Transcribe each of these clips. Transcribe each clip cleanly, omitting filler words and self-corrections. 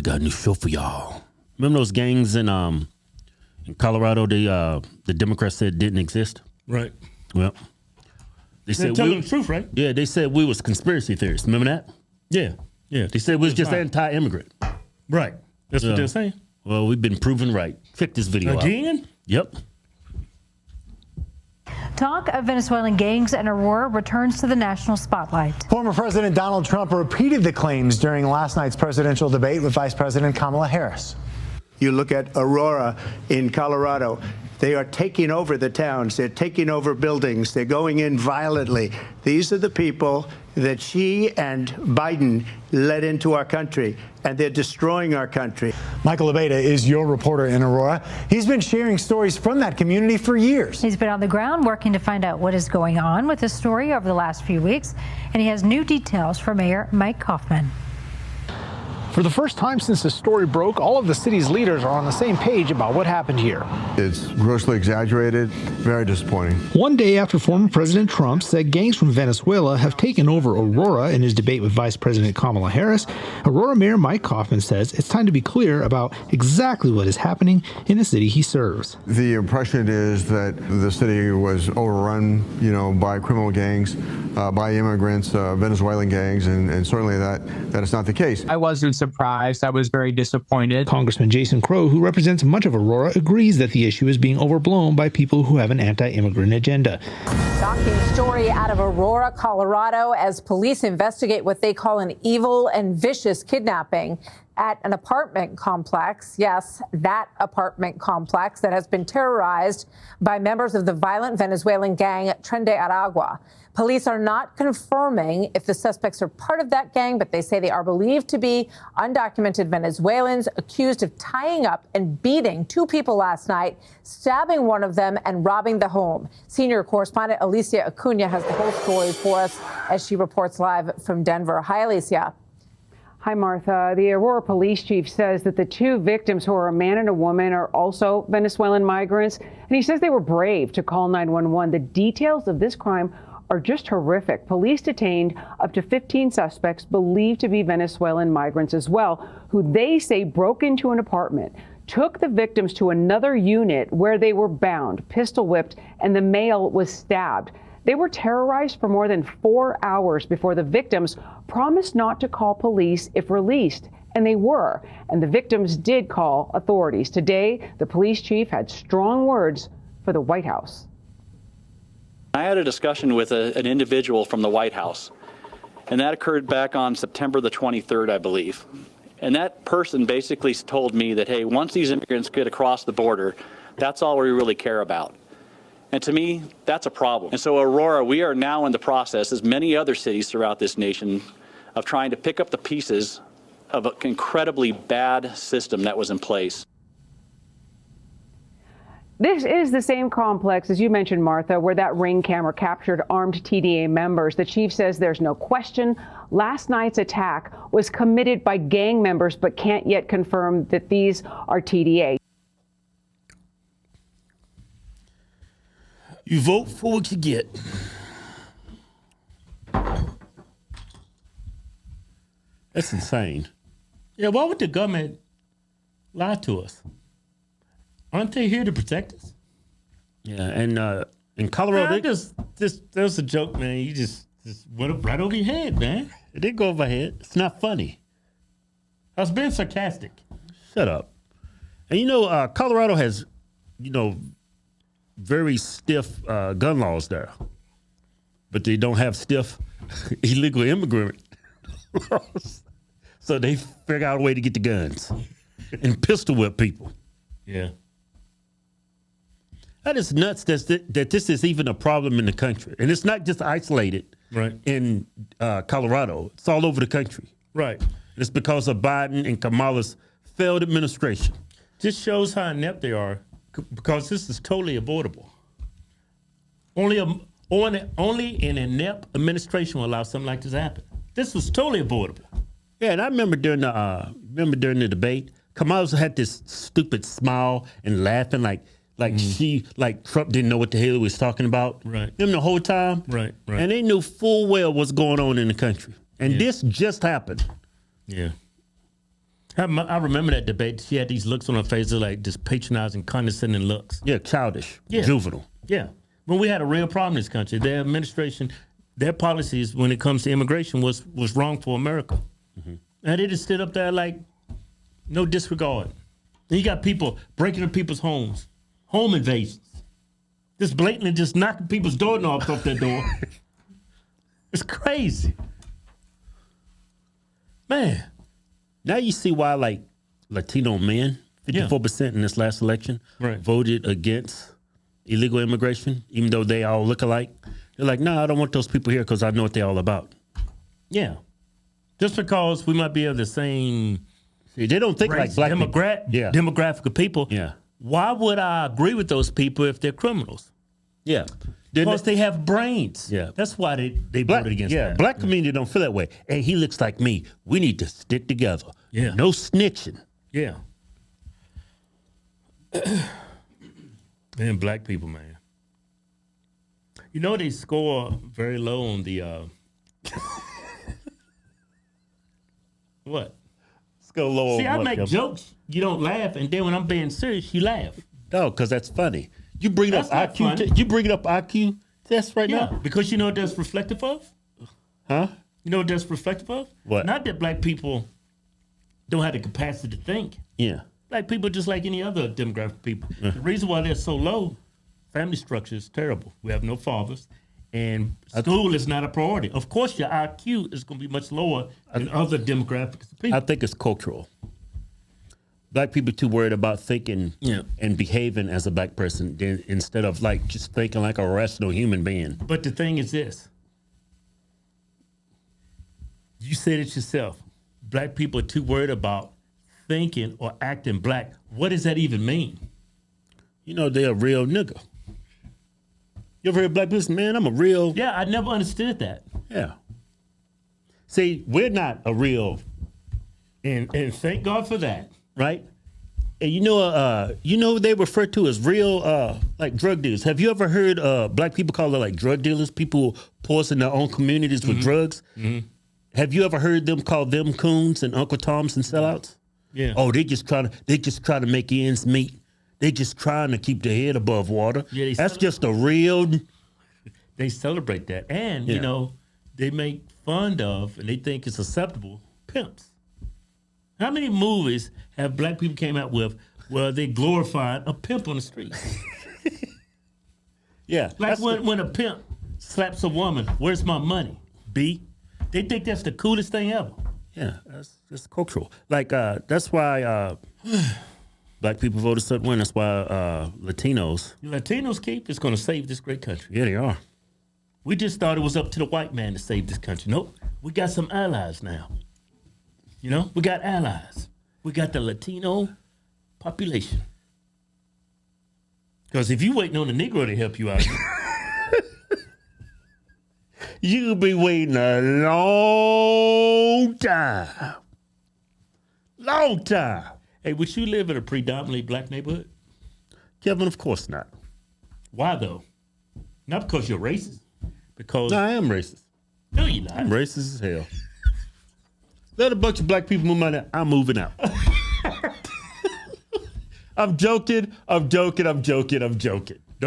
got a new show for y'all. Remember those gangs in Colorado? The Democrats said didn't exist. Right. Well, they said telling the truth, right? Yeah, they said we was conspiracy theorists. Remember that? Yeah. Yeah. They said we was just anti-immigrant. Right. That's what they're saying. Well, we've been proven right. Check this video Again? out. Yep. Talk of Venezuelan gangs and Aurora returns to the national spotlight. Former President Donald Trump repeated the claims during last night's presidential debate with Vice President Kamala Harris. You look at Aurora in Colorado. They are taking over the towns. They're taking over buildings. They're going in violently. These are the people that she and Biden led into our country, and they're destroying our country. Michael Abeda is your reporter in Aurora. He's been sharing stories from that community for years. He's been on the ground working to find out what is going on with the story over the last few weeks, and he has new details for Mayor Mike Kaufman. For the first time since the story broke, all of the city's leaders are on the same page about what happened here. It's grossly exaggerated, very disappointing. One day after former President Trump said gangs from Venezuela have taken over Aurora in his debate with Vice President Kamala Harris, Aurora Mayor Mike Kaufman says it's time to be clear about exactly what is happening in the city he serves. The impression is that the city was overrun, by criminal gangs, by immigrants, Venezuelan gangs, and certainly that is not the case. I wasn't surprised. I was very disappointed. Congressman Jason Crow, who represents much of Aurora, agrees that the issue is being overblown by people who have an anti-immigrant agenda. Shocking story out of Aurora, Colorado, as police investigate what they call an evil and vicious kidnapping at an apartment complex. Yes, that apartment complex that has been terrorized by members of the violent Venezuelan gang Tren de Aragua. Police are not confirming if the suspects are part of that gang, but they say they are believed to be undocumented Venezuelans accused of tying up and beating two people last night, stabbing one of them and robbing the home. Senior correspondent Alicia Acuna has the whole story for us as she reports live from Denver. Hi, Alicia. Hi, Martha. The Aurora police chief says that the two victims, who are a man and a woman, are also Venezuelan migrants. And he says they were brave to call 911. The details of this crime are just horrific. Police detained up to 15 suspects believed to be Venezuelan migrants as well, who they say broke into an apartment, took the victims to another unit where they were bound, pistol whipped, and the male was stabbed. They were terrorized for more than 4 hours before the victims promised not to call police if released. And they were. And the victims did call authorities. Today, the police chief had strong words for the White House. I had a discussion with an individual from the White House, and that occurred back on September the 23rd, I believe. And that person basically told me that, hey, once these immigrants get across the border, that's all we really care about. And to me, that's a problem. And so, Aurora, we are now in the process, as many other cities throughout this nation, of trying to pick up the pieces of an incredibly bad system that was in place. This is the same complex, as you mentioned, Martha, where that Ring camera captured armed TDA members. The chief says there's no question last night's attack was committed by gang members, but can't yet confirm that these are TDA. You vote for what you get. That's insane. Yeah, why would the government lie to us? Aren't they here to protect us? Yeah, and in Colorado, that was a joke, man. You just went up right over your head, man. It did go over my head. It's not funny. I was being sarcastic. Shut up. And Colorado has, very stiff gun laws there, but they don't have stiff illegal immigrant laws. So they figure out a way to get the guns and pistol whip people. Yeah. That is nuts that this is even a problem in the country. And it's not just isolated in Colorado. It's all over the country. Right. It's because of Biden and Kamala's failed administration. Just shows how inept they are, because this is totally avoidable. Only an inept administration will allow something like this to happen. This was totally avoidable. Yeah, and I remember during the debate, Kamala had this stupid smile and laughing like Trump didn't know what the hell he was talking about. Right. Them the whole time. Right. And they knew full well what's going on in the country. And this just happened. Yeah. I remember that debate. She had these looks on her face, like just patronizing, condescending looks. Yeah, childish, juvenile. Yeah. When we had a real problem in this country, their administration, their policies when it comes to immigration was wrong for America. Mm-hmm. And they just stood up there like no disregard. And you got people breaking into people's homes, home invasions. Just blatantly just knocking people's doorknobs off their door. It's crazy. Man. Now you see why, like, Latino men, 54% in this last election, voted against illegal immigration, even though they all look alike. They're like, no, I don't want those people here because I know what they're all about. Yeah. Just because we might be of the same they don't think race, like black demographic of people. Yeah. Why would I agree with those people if they're criminals? Yeah. Because they have brains. Yeah. That's why they voted against that. Yeah, black community don't feel that way. Hey, he looks like me. We need to stick together. Yeah. No snitching. Yeah. Man, black people, man. You know they score very low on the what? Go low. See, I make jokes, you don't laugh, and then when I'm being serious, you laugh. No, because that's funny. You bring up IQ. You bring up IQ test right now because you know what that's reflective of. Huh? You know what that's reflective of? What? Not that black people don't have the capacity to think. Yeah. Black people just like any other demographic people. The reason why they're so low, family structure is terrible. We have no fathers, and school is not a priority. Of course, your IQ is going to be much lower than other demographics of people. I think it's cultural. Black people too worried about thinking and behaving as a black person instead of like just thinking like a rational human being. But the thing is this. You said it yourself. Black people are too worried about thinking or acting black. What does that even mean? You know, they're a real nigga. You ever heard a black person, man, I'm a real... Yeah, I never understood that. Yeah. See, we're not a real... And thank God for that. Right? And you know they refer to as real, like drug dealers. Have you ever heard black people call it like drug dealers? People who poison their own communities with drugs? Mm-hmm. Have you ever heard them call them coons and Uncle Toms and sellouts? Yeah. Oh, they just trying to make ends meet. They just trying to keep their head above water. Yeah, that's just a real... They celebrate that. And, you know, they make fun of, and they think it's acceptable, pimps. How many movies have black people came out with where they glorified a pimp on the street? Yeah. Like when a pimp slaps a woman, where's my money? B. They think that's the coolest thing ever. Yeah, that's cultural. Like, that's why black people vote a certain way. That's why Latinos. Latinos keep is going to save this great country. Yeah, they are. We just thought it was up to the white man to save this country. Nope. We got some allies now. You know, we got allies. We got the Latino population. Because if you waiting on a Negro to help you out, you'll be waiting a long time. Long time. Hey, would you live in a predominantly black neighborhood? Kevin, of course not. Why, though? Not because you're racist. Because... No, I am racist. No, you're not. I'm racist as hell. Let a bunch of black people move money. I'm moving out. I'm joking. No,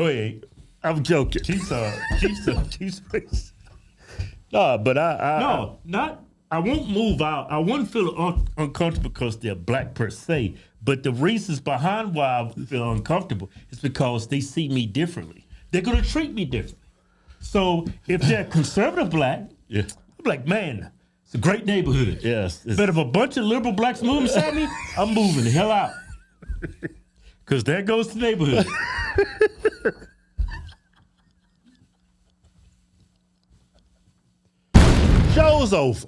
he ain't. I'm joking. She's racist. No, but I won't move out. I wouldn't feel uncomfortable because they're black per se. But the reasons behind why I feel uncomfortable is because they see me differently. They're going to treat me differently. So if they're conservative black, I'm like, man, it's a great neighborhood. Yes. But if a bunch of liberal blacks move beside me, I'm moving the hell out. Because there goes the neighborhood. Show's over.